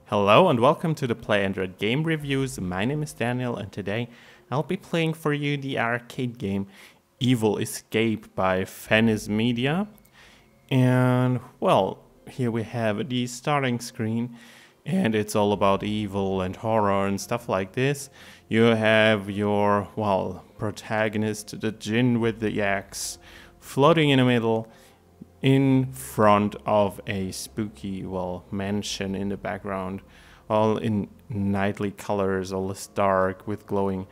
Hello and welcome to the Play Android Game Reviews. My name is Daniel and today I'll be playing for you the arcade game Evil Escape by Venice Media. And well, here we have the starting screen and it's all about evil and horror and stuff like this. You have your, protagonist, the djinn with the axe, floating in the middle in front of a spooky, mansion in the background, all in nightly colors, all is dark with glowing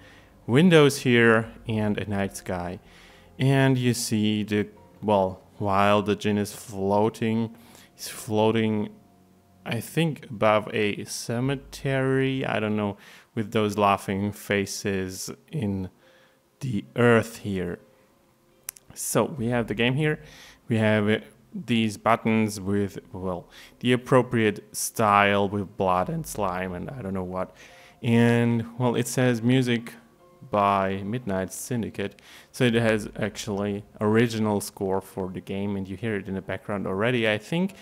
windows here and a night sky. And you see while the djinn is floating, he's floating, I think, above a cemetery, I don't know, with those laughing faces in the earth here. So we have the game here. We have these buttons with, the appropriate style with blood and slime and I don't know what. And, it says music by Midnight Syndicate. So it has actually original score for the game and you hear it in the background already, I think.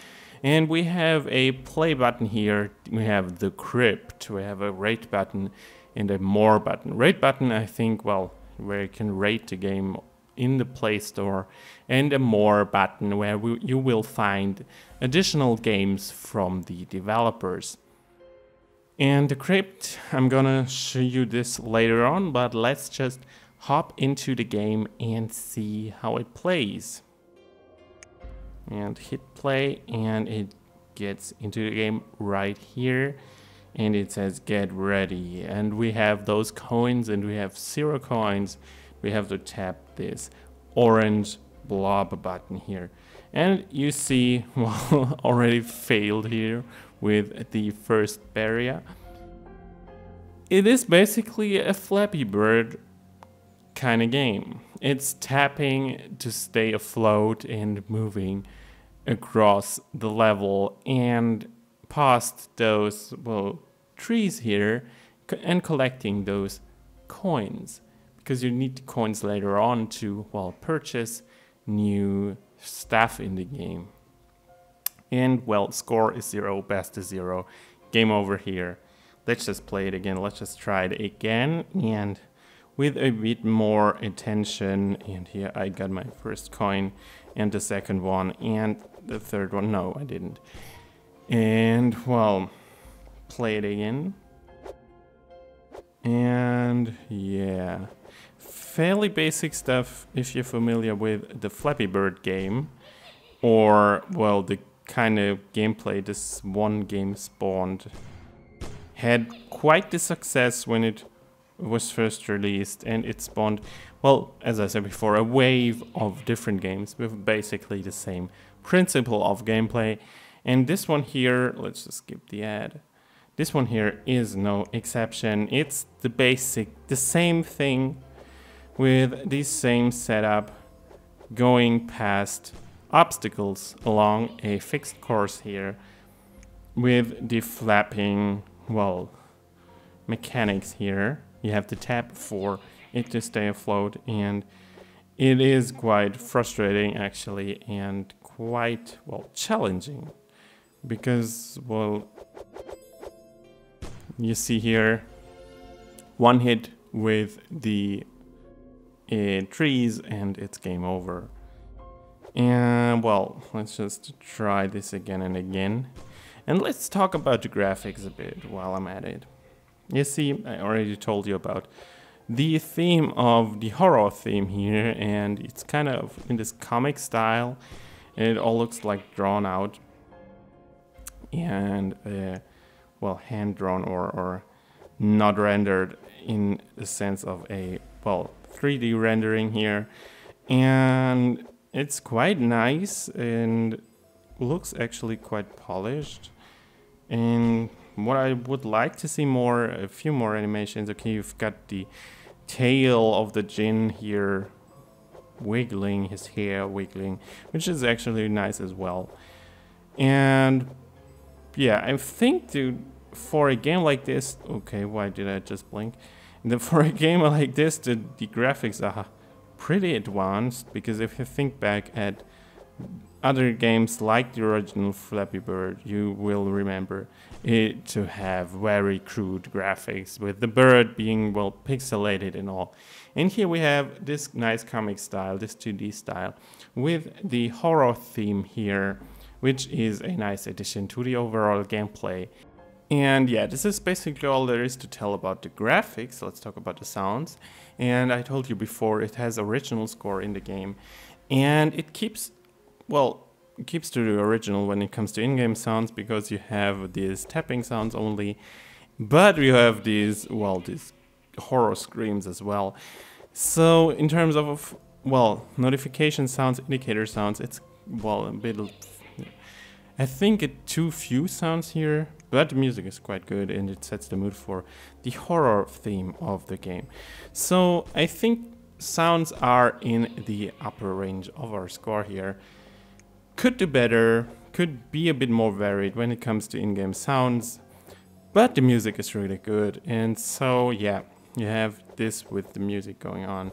And we have a play button here. We have the crypt. We have a rate button and a more button. Rate button, I think, where you can rate the game in the Play Store, and a more button where you will find additional games from the developers. And the crypt, I'm gonna show you this later on, but let's just hop into the game and see how it plays. And hit play and it gets into the game right here and it says get ready, and we have those coins and we have 0 coins. We have to tap this orange blob button here. And you see, already failed here with the first barrier. It is basically a Flappy Bird kind of game. It's tapping to stay afloat and moving across the level and past those, trees here and collecting those coins. Because you need coins later on to, purchase new stuff in the game. And, score is 0, best is 0. Game over here. Let's just play it again. Let's just try it again. And with a bit more attention. And here I got my first coin. And the second one. And the third one. No, I didn't. And, play it again. And, yeah. Fairly basic stuff if you're familiar with the Flappy Bird game, or, the kind of gameplay this one game spawned. Had quite the success when it was first released, and it spawned, as I said before, a wave of different games with basically the same principle of gameplay. And this one here, let's just skip the ad. This one here is no exception. It's the same thing, with the same setup, going past obstacles along a fixed course here, with the flapping, mechanics here. You have to tap for it to stay afloat, and it is quite frustrating actually, and quite, challenging, because, you see here, one hit with the trees and it's game over. And let's just try this again and again. And let's talk about the graphics a bit while I'm at it. You see, I already told you about the theme of the horror theme here, and it's kind of in this comic style, and it all looks like drawn out and hand drawn or not rendered in the sense of a 3D rendering here, and it's quite nice and looks actually quite polished. And what I would like to see a few more animations. Okay, you've got the tail of the djinn here wiggling, his hair wiggling, which is actually nice as well. And yeah, I think for a game like this, okay, why did I just blink? For a game like this, the graphics are pretty advanced, because if you think back at other games like the original Flappy Bird, you will remember it to have very crude graphics, with the bird being, well, pixelated and all. And here we have this nice comic style, this 2D style, with the horror theme here, which is a nice addition to the overall gameplay. And yeah, this is basically all there is to tell about the graphics. Let's talk about the sounds. And I told you before, it has original score in the game. And it keeps, well, it keeps to the original when it comes to in-game sounds, because you have these tapping sounds only. But you have these, well, these horror screams as well. So in terms of, well, notification sounds, indicator sounds, it's, well, a bit, I think it too few sounds here, but the music is quite good and it sets the mood for the horror theme of the game. So I think sounds are in the upper range of our score here. Could do better, could be a bit more varied when it comes to in-game sounds, but the music is really good. And so yeah, you have this with the music going on,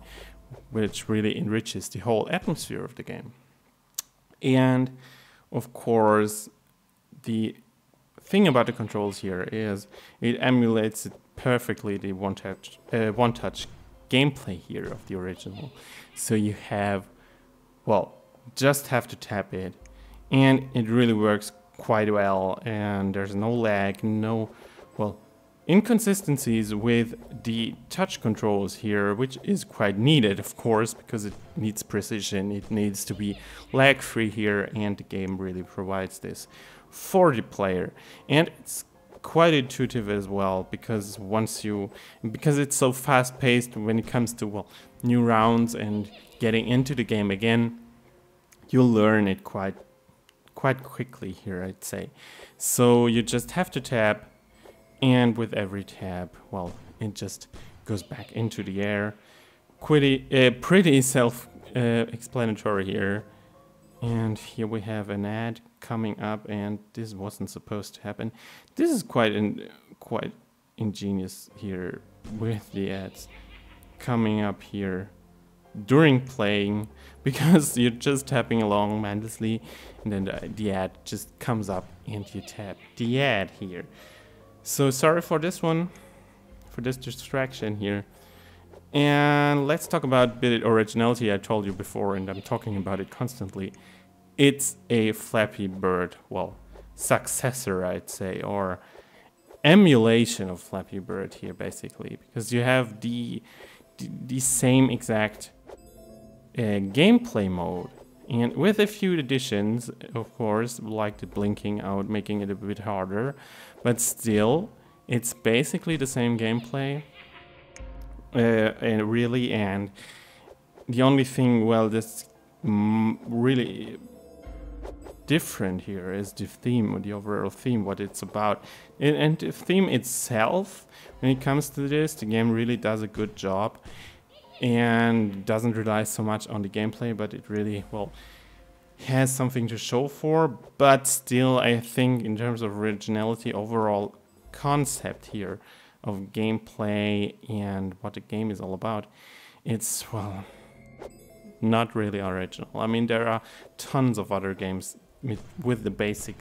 which really enriches the whole atmosphere of the game. And of course, the thing about the controls here is it emulates it perfectly, the one-touch gameplay here of the original. So you have, well, just have to tap it, and it really works quite well, and there's no lag, no, well, inconsistencies with the touch controls here, which is quite needed, of course, because it needs precision, it needs to be lag-free here, and the game really provides this for the player. And it's quite intuitive as well, because because it's so fast-paced when it comes to, well, new rounds and getting into the game again, you'll learn it quite quickly here, I'd say. So you just have to tap, and with every tap, well, it just goes back into the air. Pretty self-explanatory here. And here we have an ad coming up, and this wasn't supposed to happen. This is quite ingenious here with the ads coming up here during playing, because you're just tapping along mindlessly, and then the ad just comes up and you tap the ad here. So sorry for this one, for this distraction here. And let's talk about bit originality. I told you before, and I'm talking about it constantly. It's a Flappy Bird, well, successor, I'd say, or emulation of Flappy Bird here, basically, because you have the same exact gameplay mode, and with a few additions, of course, like the blinking out, making it a bit harder, but still, it's basically the same gameplay, and the only thing, well, that's really different here is the theme, or the overall theme, what it's about. And the theme itself, when it comes to this, the game really does a good job and doesn't rely so much on the gameplay, but it really, well, has something to show for. But still, I think in terms of originality, overall concept here of gameplay and what the game is all about, it's, well, not really original. I mean, there are tons of other games with the basic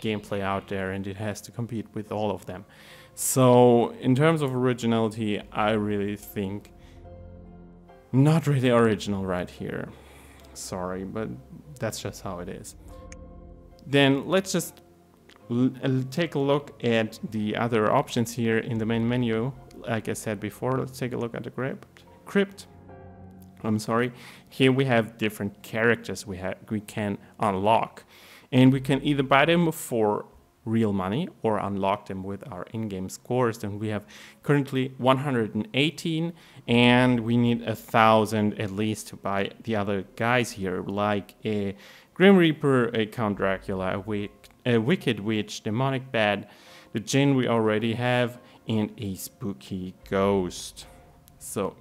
gameplay out there, and it has to compete with all of them. So in terms of originality, I really think not really original right here. Sorry, but that's just how it is. Then let's just take a look at the other options here in the main menu. Like I said before, let's take a look at the crypt. I'm sorry. Here we have different characters we can unlock, and we can either buy them for real money or unlock them with our in-game scores. And we have currently 118, and we need 1,000 at least to buy the other guys here, like a Grim Reaper, a Count Dracula, a Wicked Witch, Demonic Bat, the Djinn we already have, and a Spooky Ghost. So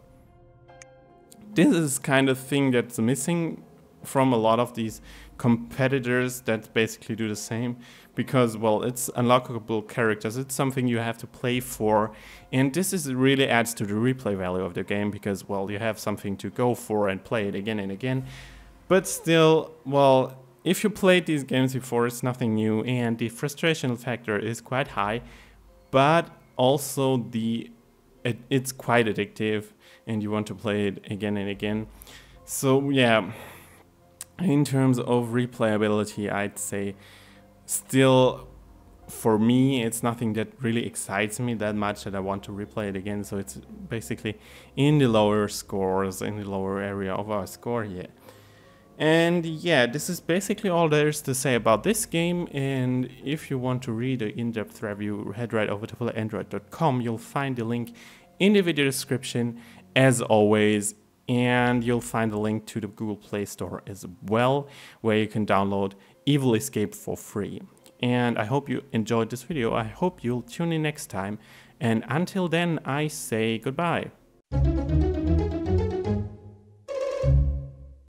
this is kind of thing that's missing from a lot of these competitors that basically do the same, because, well, it's unlockable characters, it's something you have to play for, and this is really adds to the replay value of the game, because, well, you have something to go for and play it again and again. But still, well, if you played these games before, it's nothing new, and the frustration factor is quite high, but also it's quite addictive, and you want to play it again and again. So yeah, in terms of replayability, I'd say still, for me, it's nothing that really excites me that much that I want to replay it again. So it's basically in the lower scores, in the lower area of our score here. And yeah, this is basically all there is to say about this game. And if you want to read an in-depth review, head right over to fullerandroid.com. You'll find the link in the video description as always. And you'll find a link to the Google Play Store as well, where you can download Evil Escape for free. And I hope you enjoyed this video. I hope you'll tune in next time. And until then, I say goodbye.